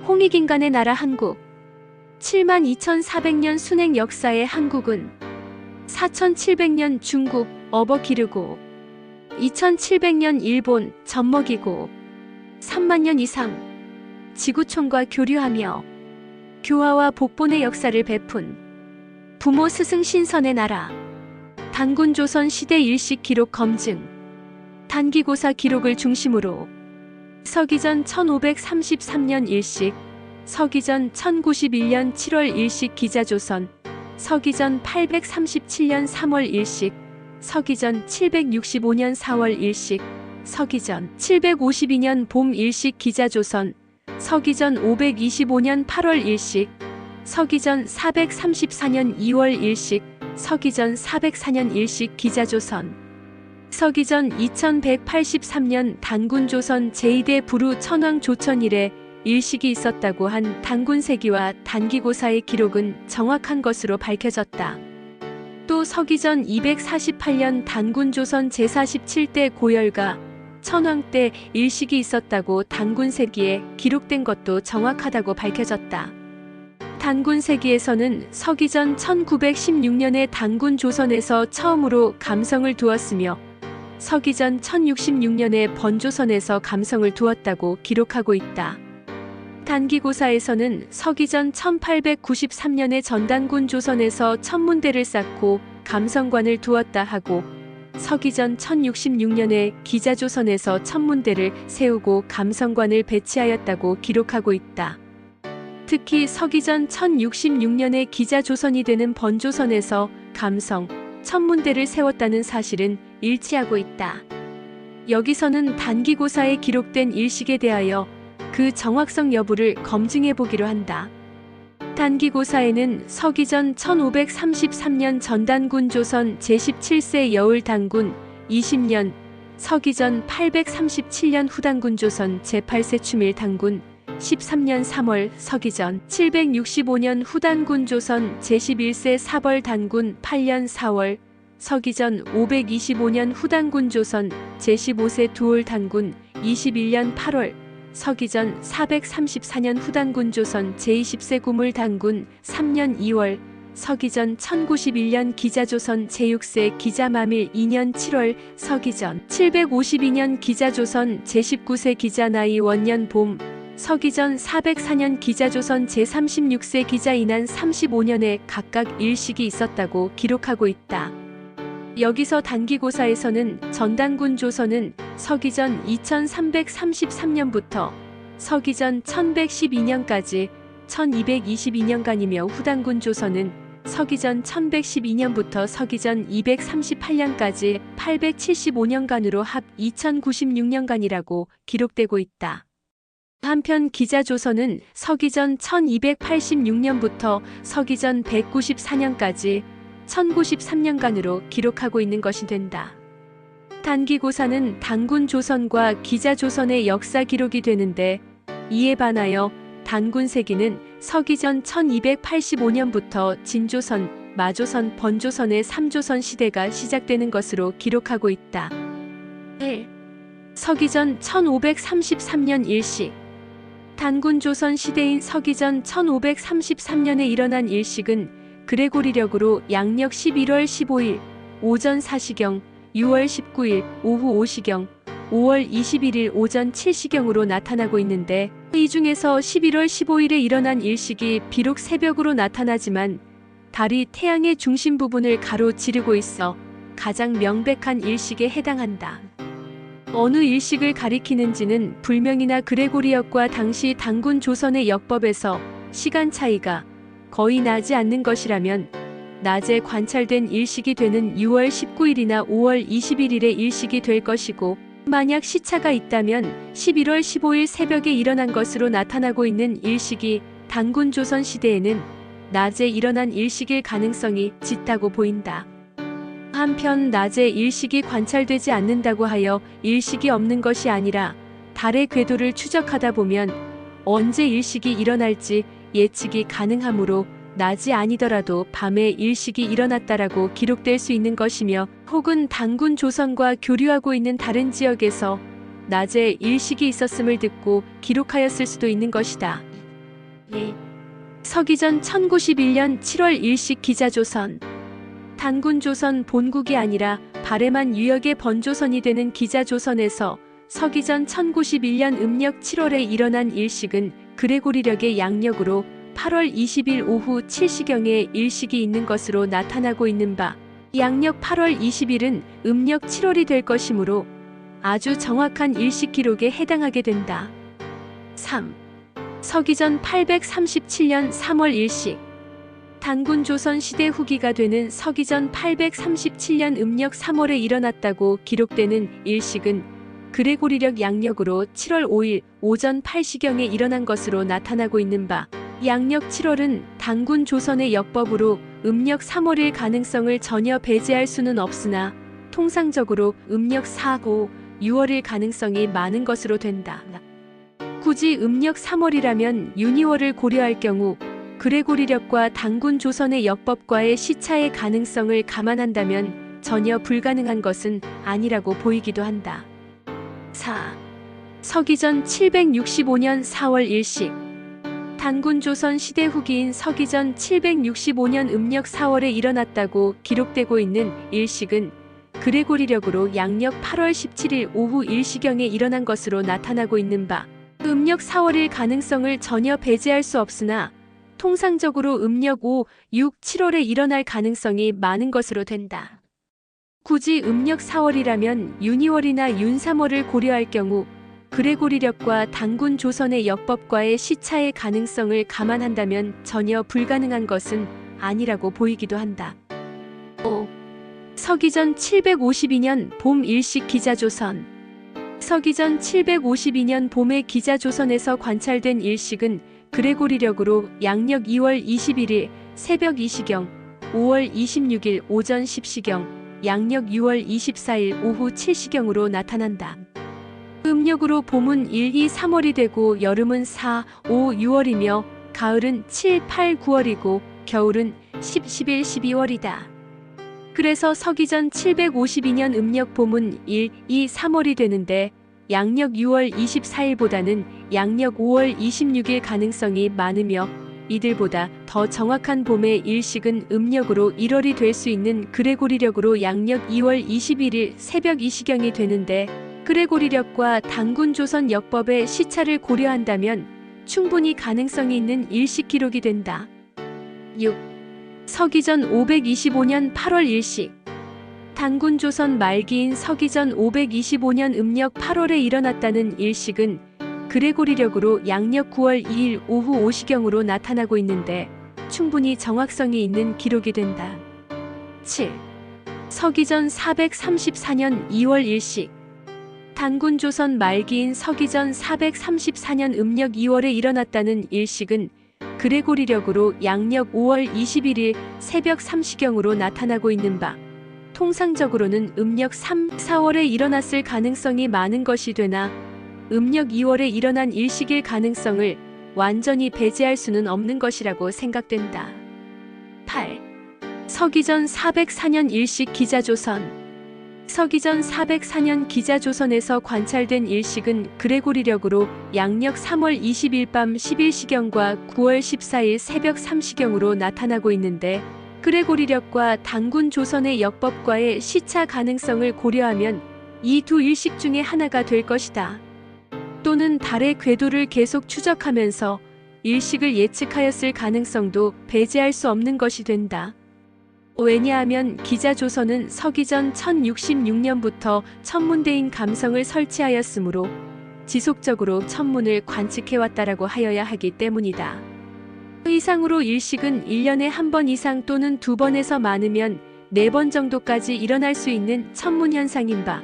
홍익인간의 나라 한국. 72,400년 순행 역사의 한국은 4,700년 중국 업어 기르고 2,700년 일본 젖먹이고 3만 년 이상 지구촌과 교류하며 교화와 복본의 역사를 베푼 부모 스승 신선의 나라. 단군조선 시대 일식 기록 검증. 단기고사 기록을 중심으로 서기전 1533년 일식, 서기전 1091년 7월 일식 기자조선, 서기전 837년 3월 일식, 서기전 765년 4월 일식, 서기전 752년 봄 일식 기자조선, 서기전 525년 8월 일식, 서기전 434년 2월 일식, 서기전 404년 일식 기자조선, 서기전 2183년 단군조선 제2대 부루 천황 조천일에 일식이 있었다고 한 단군세기와 단기고사의 기록은 정확한 것으로 밝혀졌다. 또 서기전 248년 단군조선 제47대 고열과 천황 때 일식이 있었다고 단군세기에 기록된 것도 정확하다고 밝혀졌다. 단군세기에서는 서기전 1916년에 단군조선에서 처음으로 감성을 두었으며 서기전 1066년에 번조선에서 감성을 두었다고 기록하고 있다. 단기고사에서는 서기전 1893년에 전단군 조선에서 천문대를 쌓고 감성관을 두었다 하고 서기전 1066년에 기자조선에서 천문대를 세우고 감성관을 배치하였다고 기록하고 있다. 특히 서기전 1066년에 기자조선이 되는 번조선에서 감성, 천문대를 세웠다는 사실은 일치하고 있다. 여기서는 단기고사에 기록된 일식에 대하여 그 정확성 여부를 검증해 보기로 한다. 단기고사에는 서기전 1533년 전단군 조선 제17세 여울단군 20년, 서기전 837년 후단군 조선 제8세 추밀단군 13년 3월, 서기전 765년 후단군 조선 제11세 사벌단군 8년 4월, 서기전 525년 후단군 조선 제15세 두올단군 21년 8월, 서기전 434년 후단군 조선 제20세 구물단군 3년 2월, 서기전 1091년 기자조선 제6세 기자마밀 2년 7월, 서기전 752년 기자조선 제19세 기자나이 원년 봄, 서기전 404년 기자조선 제36세 기자이난 35년에 각각 일식이 있었다고 기록하고 있다. 여기서 단기고사에서는 전단군 조선은 서기전 2333년부터 서기전 1112년까지 1222년간이며 후단군 조선은 서기전 1112년부터 서기전 238년까지 875년간으로 합 2096년간이라고 기록되고 있다. 한편 기자조선은 서기전 1286년부터 서기전 194년까지 1093년간으로 기록하고 있는 것이 된다. 단기고사는 단군조선과 기자조선의 역사 기록이 되는데 이에 반하여 단군세기는 서기전 1285년부터 진조선, 마조선, 번조선의 3조선 시대가 시작되는 것으로 기록하고 있다. 1. 서기전 1533년 일식. 단군조선 시대인 서기전 1533년에 일어난 일식은 그레고리력으로 양력 11월 15일 오전 4시경, 6월 19일 오후 5시경, 5월 21일 오전 7시경으로 나타나고 있는데 이 중에서 11월 15일에 일어난 일식이 비록 새벽으로 나타나지만 달이 태양의 중심 부분을 가로지르고 있어 가장 명백한 일식에 해당한다. 어느 일식을 가리키는지는 불명이나 그레고리역과 당시 단군 조선의 역법에서 시간 차이가 거의 나지 않는 것이라면 낮에 관찰된 일식이 되는 6월 19일이나 5월 21일의 일식이 될 것이고 만약 시차가 있다면 11월 15일 새벽에 일어난 것으로 나타나고 있는 일식이 단군 조선 시대에는 낮에 일어난 일식일 가능성이 짙다고 보인다. 한편 낮에 일식이 관찰되지 않는다고 하여 일식이 없는 것이 아니라 달의 궤도를 추적하다 보면 언제 일식이 일어날지 예측이 가능하므로 낮이 아니더라도 밤에 일식이 일어났다라고 기록될 수 있는 것이며 혹은 단군 조선과 교류하고 있는 다른 지역에서 낮에 일식이 있었음을 듣고 기록하였을 수도 있는 것이다. 서기전 1091년 7월 일식 기자조선. 단군조선 본국이 아니라 발해만 유역의 번조선이 되는 기자조선에서 서기전 1091년 음력 7월에 일어난 일식은 그레고리력의 양력으로 8월 20일 오후 7시경에 일식이 있는 것으로 나타나고 있는 바, 양력 8월 20일은 음력 7월이 될 것이므로 아주 정확한 일식 기록에 해당하게 된다. 3. 서기전 837년 3월 일식. 단군조선 시대 후기가 되는 서기전 837년 음력 3월에 일어났다고 기록되는 일식은 그레고리력 양력으로 7월 5일 오전 8시경에 일어난 것으로 나타나고 있는 바, 양력 7월은 단군조선의 역법으로 음력 3월일 가능성을 전혀 배제할 수는 없으나 통상적으로 음력 4, 5, 6월일 가능성이 많은 것으로 된다. 굳이 음력 3월이라면 유니월을 고려할 경우 그레고리력과 단군조선의 역법과의 시차의 가능성을 감안한다면 전혀 불가능한 것은 아니라고 보이기도 한다. 4. 서기전 765년 4월 일식. 단군조선 시대 후기인 서기전 765년 음력 4월에 일어났다고 기록되고 있는 일식은 그레고리력으로 양력 8월 17일 오후 1시경에 일어난 것으로 나타나고 있는 바, 음력 4월일 가능성을 전혀 배제할 수 없으나 통상적으로 음력 5, 6, 7월에 일어날 가능성이 많은 것으로 된다. 굳이 음력 4월이라면 유니월이나 윤3월을 고려할 경우 그레고리력과 단군조선의 역법과의 시차의 가능성을 감안한다면 전혀 불가능한 것은 아니라고 보이기도 한다. 5. 서기전 752년 봄 일식 기자조선. 서기전 752년 봄의 기자조선에서 관찰된 일식은 그레고리력으로 양력 2월 21일 새벽 2시경, 5월 26일 오전 10시경, 양력 6월 24일 오후 7시경으로 나타난다. 음력으로 봄은 1, 2, 3월이 되고 여름은 4, 5, 6월이며 가을은 7, 8, 9월이고 겨울은 10, 11, 12월이다. 그래서 서기전 752년 음력 봄은 1, 2, 3월이 되는데 양력 6월 24일보다는 양력 5월 26일 가능성이 많으며 이들보다 더 정확한 봄의 일식은 음력으로 1월이 될 수 있는 그레고리력으로 양력 2월 21일 새벽 2시경이 되는데 그레고리력과 단군조선 역법의 시차를 고려한다면 충분히 가능성이 있는 일식 기록이 된다. 6. 서기전 525년 8월 일식. 단군조선 말기인 서기전 525년 음력 8월에 일어났다는 일식은 그레고리력으로 양력 9월 2일 오후 5시경으로 나타나고 있는데 충분히 정확성이 있는 기록이 된다. 7. 서기전 434년 2월 일식. 단군조선 말기인 서기전 434년 음력 2월에 일어났다는 일식은 그레고리력으로 양력 5월 21일 새벽 3시경으로 나타나고 있는 바, 통상적으로는 음력 3, 4월에 일어났을 가능성이 많은 것이 되나 음력 2월에 일어난 일식일 가능성을 완전히 배제할 수는 없는 것이라고 생각된다. 8. 서기전 404년 일식 기자조선. 서기전 404년 기자조선에서 관찰된 일식은 그레고리력으로 양력 3월 20일 밤 11시경과 9월 14일 새벽 3시경으로 나타나고 있는데 그레고리력과 단군조선의 역법과의 시차 가능성을 고려하면 이 두 일식 중에 하나가 될 것이다. 또는 달의 궤도를 계속 추적하면서 일식을 예측하였을 가능성도 배제할 수 없는 것이 된다. 왜냐하면 기자조선은 서기전 1066년부터 천문대인 감성을 설치하였으므로 지속적으로 천문을 관측해왔다라고 하여야 하기 때문이다. 이상으로 일식은 1년에 한 번 이상 또는 2번에서 많으면 4번 정도까지 일어날 수 있는 천문 현상인 바,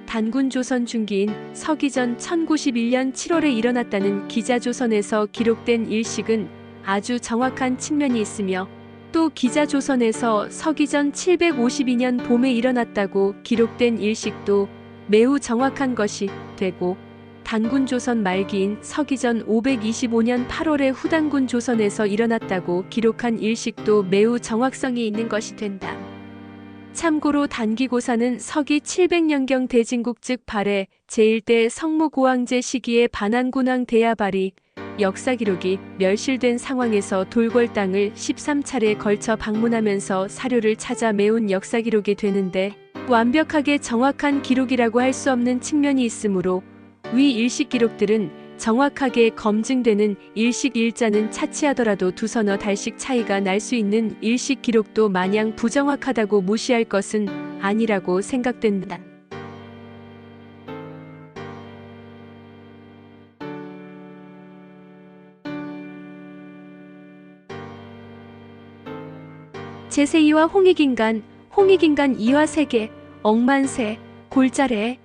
단군조선 중기인 서기전 1091년 7월에 일어났다는 기자조선에서 기록된 일식은 아주 정확한 측면이 있으며 또 기자조선에서 서기전 752년 봄에 일어났다고 기록된 일식도 매우 정확한 것이 되고 단군조선 말기인 서기전 525년 8월에 후단군조선에서 일어났다고 기록한 일식도 매우 정확성이 있는 것이 된다. 참고로 단기고사는 서기 700년경 대진국 즉 발해 제1대 성무고왕제 시기의 반환군왕 대야발이 역사 기록이 멸실된 상황에서 돌궐 땅을 13차례에 걸쳐 방문하면서 사료를 찾아 메운 역사 기록이 되는데 완벽하게 정확한 기록이라고 할 수 없는 측면이 있으므로 위 일식 기록들은 정확하게 검증되는 일식 일자는 차치하더라도 두서너 달씩 차이가 날 수 있는 일식 기록도 마냥 부정확하다고 무시할 것은 아니라고 생각된다. 제세2와 홍익인간, 홍익인간 2와 세계, 억만세, 골자래,